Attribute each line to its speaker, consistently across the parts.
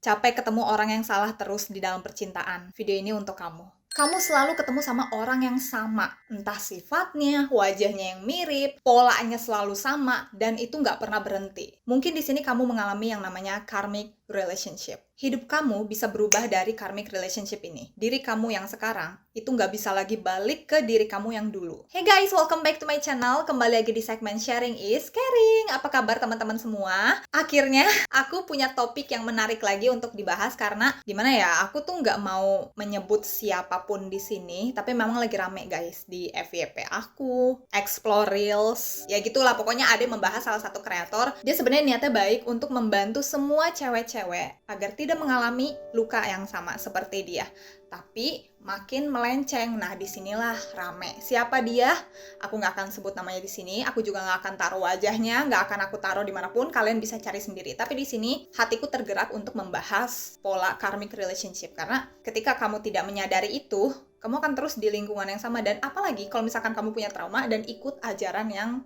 Speaker 1: Capek ketemu orang yang salah terus di dalam percintaan. Video ini untuk kamu. Kamu selalu ketemu sama orang yang sama. Entah sifatnya, wajahnya yang mirip, polanya selalu sama, dan itu nggak pernah berhenti. Mungkin di sini kamu mengalami yang namanya karmic relationship. Hidup kamu bisa berubah dari karmic relationship ini. Diri kamu yang sekarang, itu nggak bisa lagi balik ke diri kamu yang dulu. Hey guys, welcome back to my channel. Kembali lagi di segmen Sharing is Caring. Apa kabar teman-teman semua? Akhirnya, aku punya topik yang menarik lagi untuk dibahas karena gimana ya, aku tuh nggak mau menyebut siapapun di sini, tapi memang lagi rame guys di FYP aku, Explore Reels, ya gitulah pokoknya ada yang membahas salah satu kreator. Dia sebenarnya niatnya baik untuk membantu semua cewek-cewek agar tidak mengalami luka yang sama seperti dia. Tapi makin melenceng. Nah, disinilah rame. Siapa dia? Aku nggak akan sebut namanya di sini. Aku juga nggak akan taruh wajahnya. Nggak akan aku taruh dimanapun. Kalian bisa cari sendiri. Tapi di sini hatiku tergerak untuk membahas pola karmic relationship. Karena ketika kamu tidak menyadari itu, kamu akan terus di lingkungan yang sama. Dan apalagi kalau misalkan kamu punya trauma dan ikut ajaran yang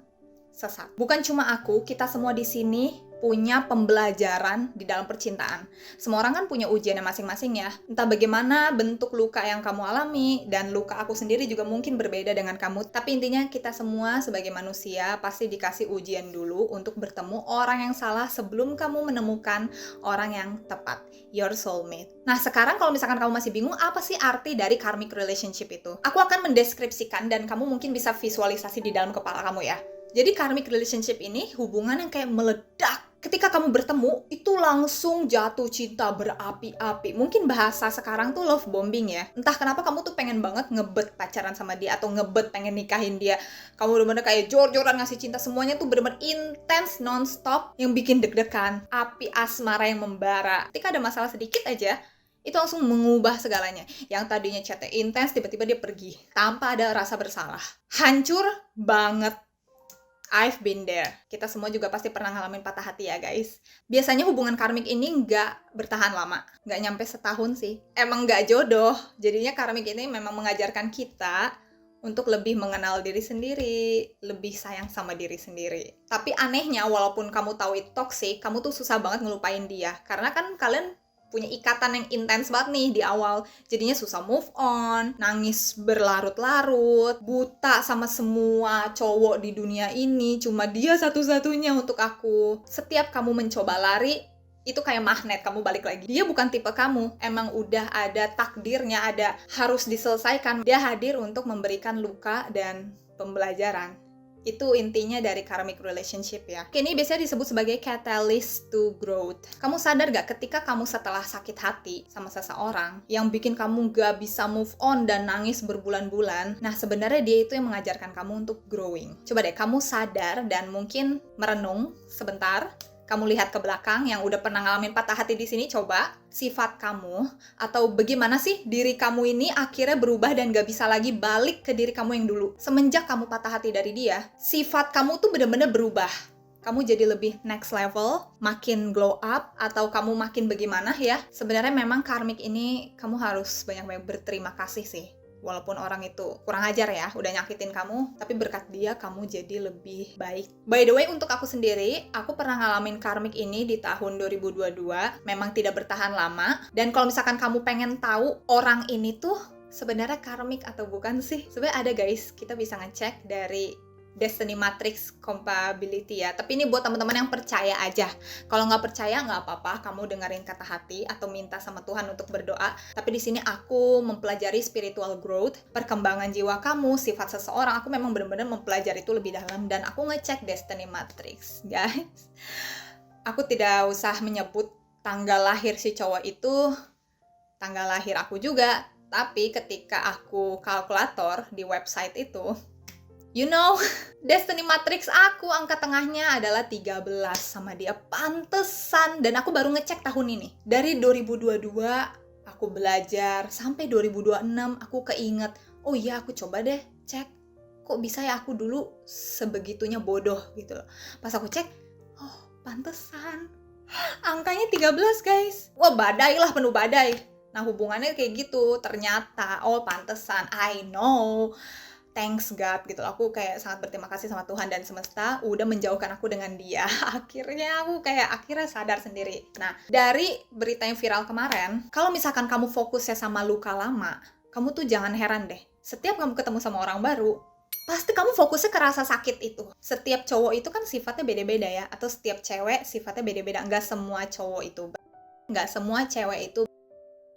Speaker 1: sesat. Bukan cuma aku, kita semua di sini punya pembelajaran di dalam percintaan. Semua orang kan punya ujiannya masing-masing ya. Entah bagaimana bentuk luka yang kamu alami, dan luka aku sendiri juga mungkin berbeda dengan kamu. Tapi intinya kita semua sebagai manusia pasti dikasih ujian dulu untuk bertemu orang yang salah sebelum kamu menemukan orang yang tepat. Your soulmate. Nah sekarang kalau misalkan kamu masih bingung, apa sih arti dari karmic relationship itu? Aku akan mendeskripsikan dan kamu mungkin bisa visualisasi di dalam kepala kamu ya. Jadi karmic relationship ini hubungan yang kayak meledak. Ketika kamu bertemu, itu langsung jatuh cinta berapi-api. Mungkin bahasa sekarang tuh love bombing ya. Entah kenapa kamu tuh pengen banget ngebet pacaran sama dia atau ngebet pengen nikahin dia. Kamu bener-bener kayak jor-joran ngasih cinta, semuanya tuh bener-bener intens non-stop yang bikin deg-degan. Api asmara yang membara. Ketika ada masalah sedikit aja, itu langsung mengubah segalanya. Yang tadinya chatnya intens, tiba-tiba dia pergi. Tanpa ada rasa bersalah. Hancur banget. I've been there. Kita semua juga pasti pernah ngalamin patah hati ya guys. Biasanya hubungan karmik ini nggak bertahan lama. Nggak nyampe setahun sih. Emang nggak jodoh. Jadinya karmik ini memang mengajarkan kita untuk lebih mengenal diri sendiri, lebih sayang sama diri sendiri. Tapi anehnya, walaupun kamu tahu itu toxic, kamu tuh susah banget ngelupain dia. Karena kan kalian punya ikatan yang intens banget nih di awal. Jadinya susah move on, nangis berlarut-larut, buta sama semua cowok di dunia ini, cuma dia satu-satunya untuk aku. Setiap kamu mencoba lari, itu kayak magnet, kamu balik lagi. Dia bukan tipe kamu, emang udah ada takdirnya, ada harus diselesaikan. Dia hadir untuk memberikan luka dan pembelajaran. Itu intinya dari karmic relationship ya. Ini biasanya disebut sebagai catalyst to growth. Kamu sadar gak ketika kamu setelah sakit hati sama seseorang yang bikin kamu gak bisa move on dan nangis berbulan-bulan, nah sebenarnya dia itu yang mengajarkan kamu untuk growing. Coba deh kamu sadar dan mungkin merenung sebentar. Kamu lihat ke belakang yang udah pernah ngalamin patah hati di sini, coba sifat kamu atau bagaimana sih diri kamu ini akhirnya berubah dan gak bisa lagi balik ke diri kamu yang dulu. Semenjak kamu patah hati dari dia, sifat kamu tuh bener-bener berubah. Kamu jadi lebih next level, makin glow up, atau kamu makin bagaimana ya. Sebenarnya memang karmik ini kamu harus banyak-banyak berterima kasih sih. Walaupun orang itu kurang ajar ya, udah nyakitin kamu, tapi berkat dia kamu jadi lebih baik. By the way, untuk aku sendiri, aku pernah ngalamin karmik ini di tahun 2022, memang tidak bertahan lama. Dan kalau misalkan kamu pengen tahu orang ini tuh sebenarnya karmik atau bukan sih? Sebenarnya ada guys, kita bisa ngecek dari Destiny Matrix Compatibility ya. Tapi ini buat teman-teman yang percaya aja. Kalau nggak percaya nggak apa-apa, kamu dengerin kata hati atau minta sama Tuhan untuk berdoa. Tapi di sini aku mempelajari spiritual growth, perkembangan jiwa kamu, sifat seseorang. Aku memang benar-benar mempelajari itu lebih dalam dan aku ngecek Destiny Matrix, guys. Aku tidak usah menyebut tanggal lahir si cowok itu, tanggal lahir aku juga. Tapi ketika aku kalkulator di website itu, you know, Destiny Matrix aku angka tengahnya adalah 13 sama dia. Pantesan. Dan aku baru ngecek tahun ini. Dari 2022 aku belajar sampai 2026 aku keinget, oh iya aku coba deh cek. Kok bisa ya aku dulu sebegitunya bodoh gitu loh. Pas aku cek, oh pantesan. Angkanya 13 guys. Wah badai lah, penuh badai. Nah hubungannya kayak gitu. Ternyata, oh pantesan. I know. thanks God gitu. Aku kayak sangat berterima kasih sama Tuhan dan semesta udah menjauhkan aku dengan dia. Akhirnya aku akhirnya sadar sendiri. Nah, dari berita yang viral kemarin, kalau misalkan kamu fokusnya sama luka lama, kamu tuh jangan heran deh. Setiap kamu ketemu sama orang baru, pasti kamu fokusnya ke rasa sakit itu. Setiap cowok itu kan sifatnya beda-beda ya, atau setiap cewek sifatnya beda-beda. Nggak semua cowok itu, nggak semua cewek itu.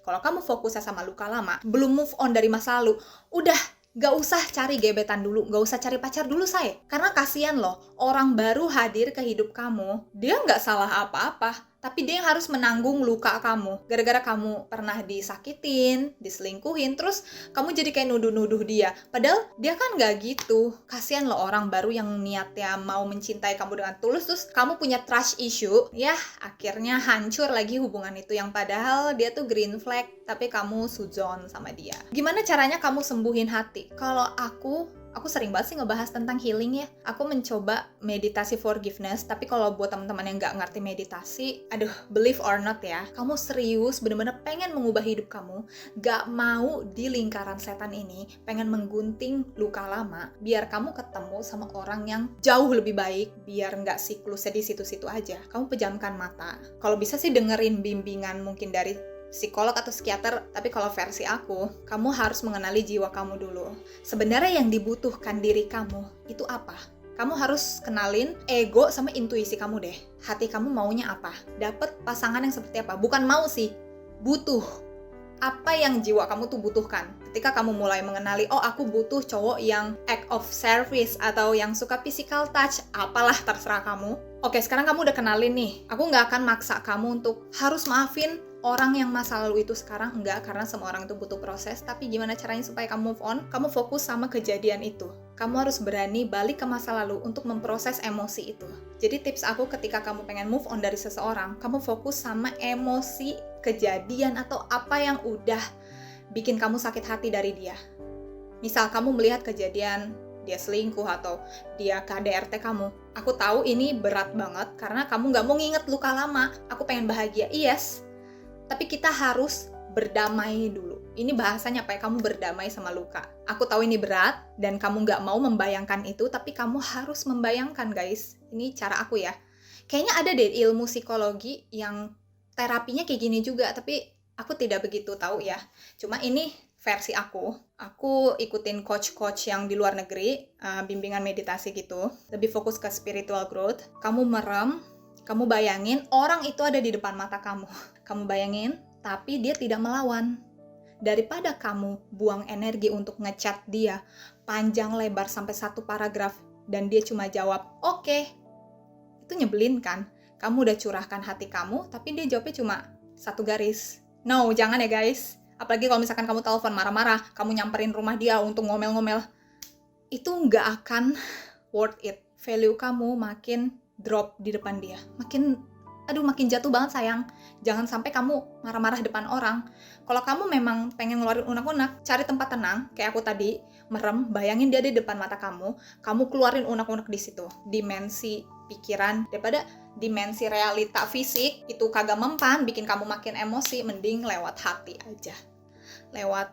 Speaker 1: Kalau kamu fokusnya sama luka lama, belum move on dari masa lalu, udah gak usah cari gebetan dulu, gak usah cari pacar dulu say. Karena kasihan loh, orang baru hadir ke hidup kamu, dia gak salah apa-apa, tapi dia yang harus menanggung luka kamu. Gara-gara kamu pernah disakitin, diselingkuhin, terus kamu jadi kayak nuduh-nuduh dia. Padahal dia kan gak gitu. Kasihan loh orang baru yang niatnya mau mencintai kamu dengan tulus, terus kamu punya trust issue, ya akhirnya hancur lagi hubungan itu. Yang padahal dia tuh green flag, tapi kamu suzon sama dia. Gimana caranya kamu sembuhin hati? Kalau aku sering banget sih ngebahas tentang healing ya. Aku mencoba meditasi forgiveness, tapi kalau buat teman-teman yang nggak ngerti meditasi, aduh, believe or not ya, kamu serius bener-bener pengen mengubah hidup kamu, nggak mau di lingkaran setan ini, pengen menggunting luka lama, biar kamu ketemu sama orang yang jauh lebih baik, biar nggak siklusnya di situ-situ aja. Kamu pejamkan mata. Kalau bisa sih dengerin bimbingan mungkin dari psikolog atau psikiater, tapi kalau versi aku, kamu harus mengenali jiwa kamu dulu. Sebenarnya yang dibutuhkan diri kamu itu apa? Kamu harus kenalin ego sama intuisi kamu deh. Hati kamu maunya apa? Dapat pasangan yang seperti apa? Bukan mau sih, butuh. Apa yang jiwa kamu tuh butuhkan? Ketika kamu mulai mengenali, oh aku butuh cowok yang act of service atau yang suka physical touch, apalah terserah kamu. Oke, sekarang kamu udah kenalin nih. Aku nggak akan maksa kamu untuk harus maafin orang yang masa lalu itu sekarang, enggak, karena semua orang itu butuh proses. Tapi gimana caranya supaya kamu move on? Kamu fokus sama kejadian itu. Kamu harus berani balik ke masa lalu untuk memproses emosi itu. Jadi tips aku ketika kamu pengen move on dari seseorang, kamu fokus sama emosi kejadian atau apa yang udah bikin kamu sakit hati dari dia. Misal kamu melihat kejadian dia selingkuh atau dia KDRT kamu. Aku tahu ini berat banget karena kamu gak mau nginget luka lama. Aku pengen bahagia, yes. Tapi kita harus berdamai dulu. Ini bahasanya apa ya? Kamu berdamai sama luka. Aku tahu ini berat dan kamu gak mau membayangkan itu, tapi kamu harus membayangkan guys. Ini cara aku ya. Kayaknya ada deh ilmu psikologi yang terapinya kayak gini juga, tapi aku tidak begitu tahu ya. Cuma ini versi aku. Aku ikutin coach-coach yang di luar negeri, bimbingan meditasi gitu. Lebih fokus ke spiritual growth. Kamu merem, kamu bayangin orang itu ada di depan mata kamu. Kamu bayangin, tapi dia tidak melawan. Daripada kamu buang energi untuk ngechat dia panjang lebar sampai 1 paragraf dan dia cuma jawab, oke. Itu nyebelin kan? Kamu udah curahkan hati kamu, tapi dia jawabnya cuma 1 garis. No, jangan ya guys. Apalagi kalau misalkan kamu telepon marah-marah, kamu nyamperin rumah dia untuk ngomel-ngomel. Itu nggak akan worth it. Value kamu makin drop di depan dia. Makin jatuh banget sayang. Jangan sampai kamu marah-marah depan orang. Kalau kamu memang pengen ngeluarin unek-unek, cari tempat tenang, kayak aku tadi, merem, bayangin dia di depan mata kamu keluarin unek-unek di situ. Dimensi pikiran, daripada dimensi realita fisik, itu kagak mempan, bikin kamu makin emosi, mending lewat hati aja. Lewat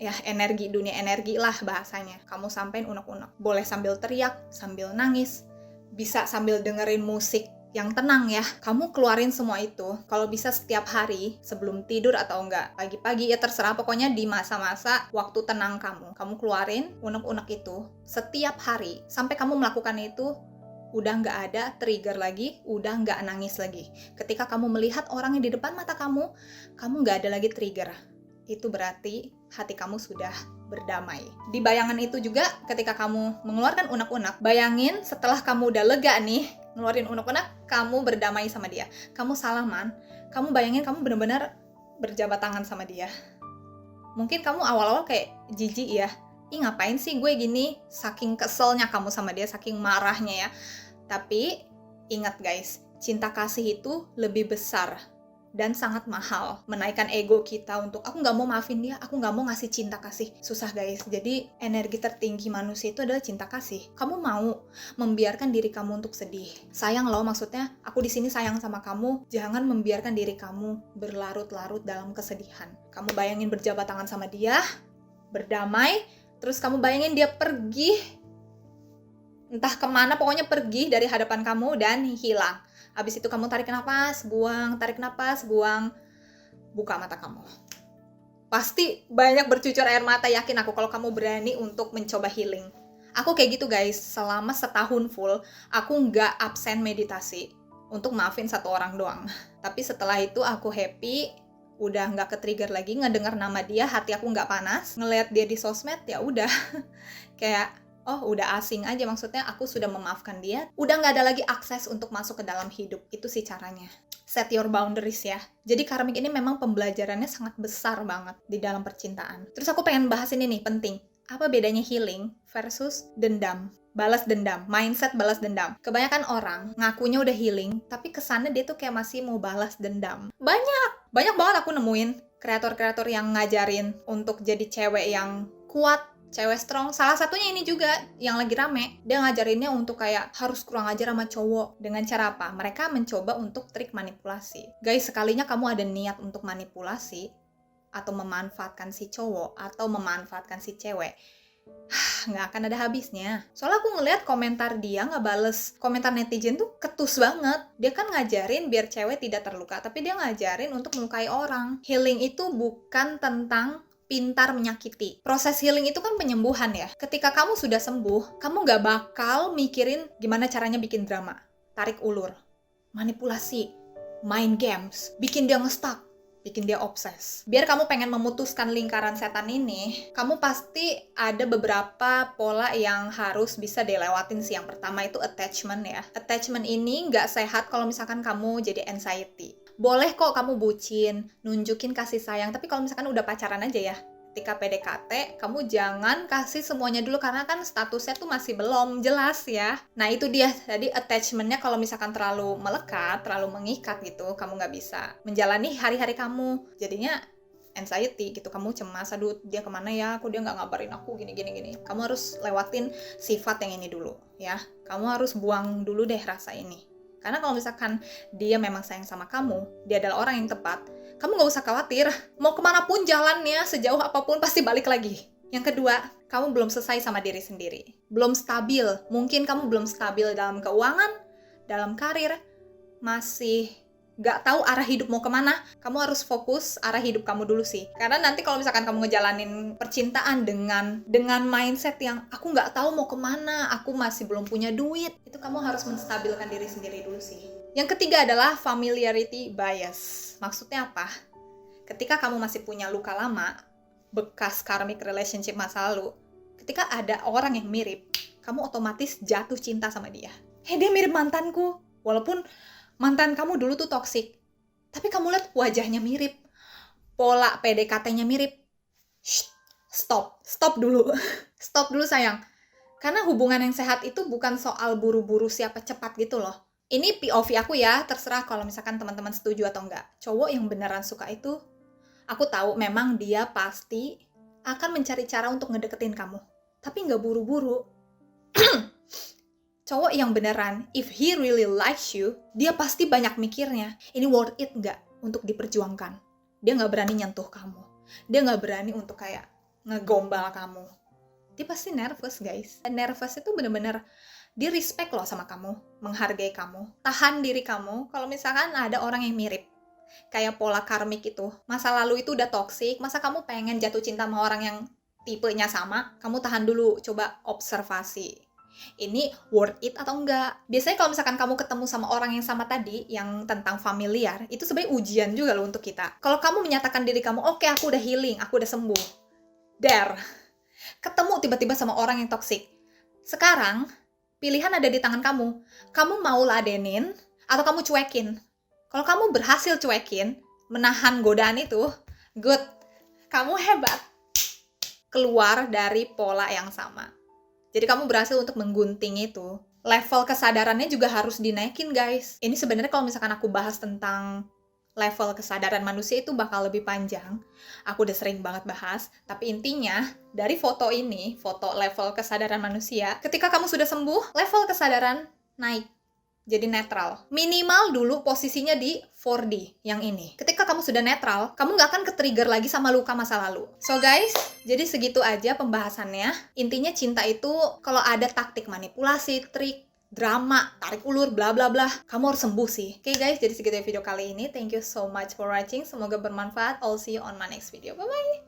Speaker 1: ya energi, dunia energi lah bahasanya. Kamu sampein unek-unek. Boleh sambil teriak, sambil nangis, bisa sambil dengerin musik yang tenang ya. Kamu keluarin semua itu. Kalau bisa setiap hari sebelum tidur atau enggak pagi-pagi ya terserah, pokoknya di masa-masa waktu tenang kamu keluarin unek-unek itu setiap hari sampai kamu melakukan itu udah nggak ada trigger lagi, udah nggak nangis lagi. Ketika kamu melihat orang yang di depan mata kamu nggak ada lagi trigger. Itu berarti hati kamu sudah berdamai. Di bayangan itu juga ketika kamu mengeluarkan unek-unek, bayangin setelah kamu udah lega nih, ngeluarin unek-unek, kamu berdamai sama dia. Kamu salaman, kamu bayangin kamu benar-benar berjabat tangan sama dia. Mungkin kamu awal-awal kayak jijik ya. Ih ngapain sih gue gini? Saking keselnya kamu sama dia, saking marahnya ya. Tapi ingat guys, cinta kasih itu lebih besar dan sangat mahal. Menaikkan ego kita untuk aku nggak mau maafin dia, aku nggak mau ngasih cinta kasih. Susah guys. Jadi energi tertinggi manusia itu adalah cinta kasih. Kamu mau membiarkan diri kamu untuk sedih. Sayang loh, maksudnya aku di sini sayang sama kamu. Jangan membiarkan diri kamu berlarut-larut dalam kesedihan. Kamu bayangin berjabat tangan sama dia, berdamai, Terus kamu bayangin dia pergi, entah kemana, pokoknya pergi dari hadapan kamu dan hilang. Habis itu kamu tarik napas, buang, buka mata kamu. Pasti banyak bercucur air mata, yakin aku, kalau kamu berani untuk mencoba healing. Aku kayak gitu guys, selama setahun full, aku nggak absen meditasi untuk maafin satu orang doang. Tapi setelah itu aku happy, udah nggak ke-trigger lagi, ngedengar nama dia, hati aku nggak panas, ngelihat dia di sosmed, ya udah. Kayak, oh udah asing aja, maksudnya aku sudah memaafkan dia, udah nggak ada lagi akses untuk masuk ke dalam hidup. Itu sih caranya. Set your boundaries ya. Jadi karmik ini memang pembelajarannya sangat besar banget di dalam percintaan. Terus aku pengen bahas ini nih, penting. Apa bedanya healing versus dendam? Balas dendam, mindset balas dendam. Kebanyakan orang ngakunya udah healing, tapi kesannya dia tuh kayak masih mau balas dendam. Banyak banget aku nemuin kreator-kreator yang ngajarin untuk jadi cewek yang kuat, cewek strong. Salah satunya ini juga yang lagi rame. Dia ngajarinnya untuk kayak harus kurang ajar sama cowok. Dengan cara apa? Mereka mencoba untuk trik manipulasi. Guys, sekalinya kamu ada niat untuk manipulasi atau memanfaatkan si cowok atau memanfaatkan si cewek, nggak akan ada habisnya. Soalnya aku ngeliat komentar dia ngebales komentar netizen tuh ketus banget. Dia kan ngajarin biar cewek tidak terluka, tapi dia ngajarin untuk melukai orang. Healing itu bukan tentang pintar menyakiti. Proses healing itu kan penyembuhan ya. Ketika kamu sudah sembuh, kamu nggak bakal mikirin gimana caranya bikin drama, tarik ulur, manipulasi, main games, bikin dia ngestak, bikin dia obses. Biar kamu pengen memutuskan lingkaran setan ini, kamu pasti ada beberapa pola yang harus bisa dilewatin sih. Yang pertama itu attachment ya. Attachment ini nggak sehat kalau misalkan kamu jadi anxiety. Boleh kok kamu bucin, nunjukin kasih sayang, tapi kalau misalkan udah pacaran aja ya. Ketika PDKT, kamu jangan kasih semuanya dulu, karena kan statusnya tuh masih belum jelas ya. Nah itu dia, jadi attachment-nya kalau misalkan terlalu melekat, terlalu mengikat gitu, kamu nggak bisa menjalani hari-hari kamu. Jadinya anxiety gitu, kamu cemas, aduh dia kemana ya, dia nggak ngabarin aku, gini. Kamu harus lewatin sifat yang ini dulu ya. Kamu harus buang dulu deh rasa ini. Karena kalau misalkan dia memang sayang sama kamu, dia adalah orang yang tepat, kamu nggak usah khawatir, mau kemanapun jalannya, sejauh apapun pasti balik lagi. Yang kedua, kamu belum selesai sama diri sendiri. Belum stabil, mungkin kamu belum stabil dalam keuangan, dalam karir, masih nggak tahu arah hidup mau kemana. Kamu harus fokus arah hidup kamu dulu sih. Karena nanti kalau misalkan kamu ngejalanin percintaan dengan mindset yang aku nggak tahu mau kemana, aku masih belum punya duit, itu kamu harus menstabilkan diri sendiri dulu sih. Yang ketiga adalah familiarity bias. Maksudnya apa? Ketika kamu masih punya luka lama, bekas karmic relationship masa lalu, ketika ada orang yang mirip, kamu otomatis jatuh cinta sama dia. Dia mirip mantanku. Walaupun mantan kamu dulu tuh toksik, tapi kamu lihat wajahnya mirip, pola PDKT-nya mirip. Stop dulu. Stop dulu sayang. Karena hubungan yang sehat itu bukan soal buru-buru siapa cepat gitu loh. Ini POV aku ya, terserah kalau misalkan teman-teman setuju atau enggak. Cowok yang beneran suka itu, aku tahu memang dia pasti akan mencari cara untuk ngedeketin kamu, tapi nggak buru-buru. Cowok yang beneran, if he really likes you, dia pasti banyak mikirnya, ini worth it nggak untuk diperjuangkan. Dia nggak berani nyentuh kamu. Dia nggak berani untuk kayak ngegombal kamu. Dia pasti nervous guys. Dan nervous itu bener-bener, dia respect loh sama kamu, menghargai kamu, tahan diri kamu kalau misalkan ada orang yang mirip. Kayak pola karmik itu, masa lalu itu udah toksik, masa kamu pengen jatuh cinta sama orang yang tipenya sama, kamu tahan dulu, coba observasi. Ini worth it atau enggak? Biasanya kalau misalkan kamu ketemu sama orang yang sama tadi, yang tentang familiar, itu sebenarnya ujian juga loh untuk kita. Kalau kamu menyatakan diri kamu, oke, aku udah healing, aku udah sembuh. Ketemu tiba-tiba sama orang yang toksik. Sekarang, pilihan ada di tangan kamu. Kamu mau ladenin, atau kamu cuekin? Kalau kamu berhasil cuekin, menahan godaan itu, good. Kamu hebat. Keluar dari pola yang sama. Jadi kamu berhasil untuk menggunting itu. Level kesadarannya juga harus dinaikin guys. Ini sebenarnya kalau misalkan aku bahas tentang level kesadaran manusia itu bakal lebih panjang. Aku udah sering banget bahas. Tapi intinya, dari foto ini, foto level kesadaran manusia, ketika kamu sudah sembuh, level kesadaran naik. jadi netral. Minimal dulu posisinya di 4D yang ini. Ketika kamu sudah netral, kamu nggak akan ke-trigger lagi sama luka masa lalu. So guys, jadi segitu aja pembahasannya. Intinya cinta itu kalau ada taktik manipulasi, trik, drama, tarik ulur, bla bla bla, kamu harus sembuh sih. Oke guys, jadi segitu ya video kali ini. Thank you so much for watching. Semoga bermanfaat. I'll see you on my next video. Bye bye.